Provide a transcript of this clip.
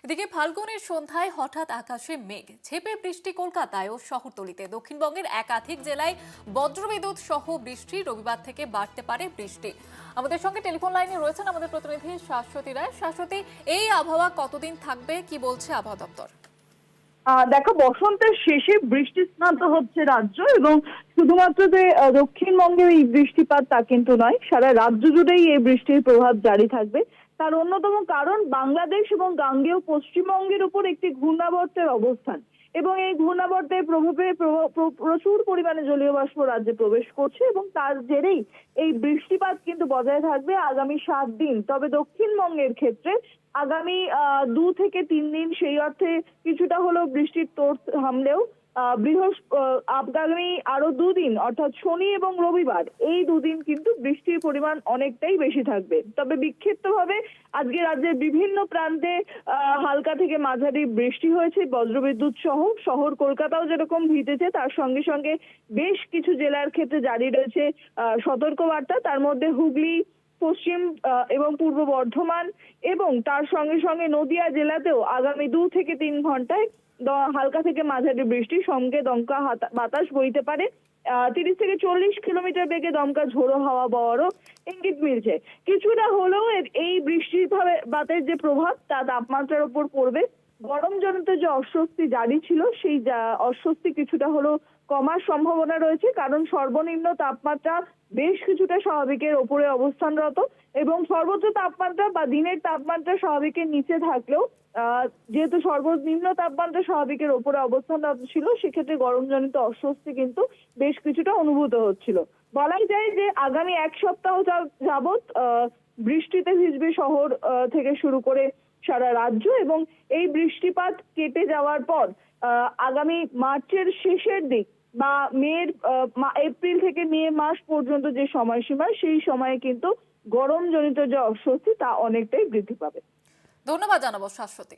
এদিকে ফাল্গুনের সন্ধ্যায় হঠাৎ আকাশে মেঘ, ঝেঁপে বৃষ্টি কলকাতায় ও শহরতলিতে। দক্ষিণবঙ্গের একাধিক জেলায় বজ্রবিদ্যুৎ সহ বৃষ্টি। রবিবার থেকে বাড়তে পারে বৃষ্টি। আমাদের সঙ্গে টেলিফোন লাইনে রয়েছেন আমাদের প্রতিনিধি শাশ্বতী রায়। শাশ্বতী, এই আবহাওয়া কতদিন থাকবে, কি বলছে আবহাওয়া দপ্তর? দেখো, বসন্তের শেষে বৃষ্টি স্নাত হচ্ছে রাজ্য, এবং শুধুমাত্র যে দক্ষিণবঙ্গে এই বৃষ্টিপাত তা কিন্তু নয়, সারা রাজ্য জুড়েই এই বৃষ্টির প্রভাব জারি থাকবে। তার অন্যতম কারণ বাংলাদেশ এবং গাঙ্গেয় পশ্চিমবঙ্গের উপর একটি ঘূর্ণাবর্তের অবস্থান, এবং এই ঘূর্ণাবর্তের প্রভাবে প্রচুর পরিমাণে জলীয় বাষ্প রাজ্যে প্রবেশ করছে, এবং তার জেরেই এই বৃষ্টিপাত কিন্তু বজায় থাকবে আগামী 7 দিন। তবে দক্ষিণবঙ্গের ক্ষেত্রে আগামী 2 থেকে 3 দিন সেই অর্থে কিছুটা হলেও বৃষ্টির তোড় থামলেও আগামী আরো 2 দিন অর্থাৎ শনি এবং রবিবার, এই 2 দিন কিন্তু বৃষ্টির পরিমাণ অনেকটাই বেশি থাকবে। তবে বিক্ষিপ্তভাবে আজকে রাজ্যের বিভিন্ন প্রান্তে হালকা থেকে মাঝারি বৃষ্টি হয়েছে, বজ্রবিদ্যুৎ সহ। শহর কলকাতাও যেরকম ভিজেছে, তার সঙ্গে সঙ্গে বেশ কিছু জেলার ক্ষেত্রে জারি রয়েছে সতর্কবার্তা। তার মধ্যে হুগলি, পশ্চিম এবং পূর্ব বর্ধমান এবং তার সঙ্গে সঙ্গে নদিয়া জেলাতেও আগামী 2 থেকে 3 ঘন্টায় হালকা থেকে মাঝারি বৃষ্টি, সঙ্গে দমকা বাতাস বইতে পারে। 30 থেকে 40 কিলোমিটার বেগে দমকা ঝোড়ো হাওয়া বওয়ারও ইঙ্গিত মিলছে। কিছুটা হলেও এই বৃষ্টির বাতের যে প্রভাব তা তাপমাত্রার উপর পড়বে। গরমজনিত যে অস্বস্তি জারি ছিল, সেই অস্বস্তি কিছুটা হলেও কমার সম্ভাবনা রয়েছে, কারণ সর্বনিম্ন তাপমাত্রা বেশ কিছুটা স্বাভাবিকের ওপরে অবস্থানরত, এবং সর্বোচ্চ তাপমাত্রা বা দিনের তাপমাত্রা স্বাভাবিকের নিচে থাকলেও যেহেতু সর্বনিম্ন তাপমাত্রা স্বাভাবিকের ওপরে অবস্থানরত ছিল, সেক্ষেত্রে গরমজনিত অস্বস্তি কিন্তু বেশ কিছুটা অনুভূত হচ্ছিল। বলাই যায় যে আগামী 1 সপ্তাহ যাবৎ বৃষ্টিতে ভিজবে শহর থেকে শুরু করে সারা রাজ্য, এবং এই বৃষ্টিপাত কেটে যাওয়ার পর আগামী মার্চের শেষের দিক বা এপ্রিল থেকে মে মাস পর্যন্ত যে সময়সীমা, সেই সময়ে কিন্তু গরমজনিত যে অস্বস্তি তা অনেকটাই বৃদ্ধি পাবে। ধন্যবাদ জানাবো শাশ্বতী।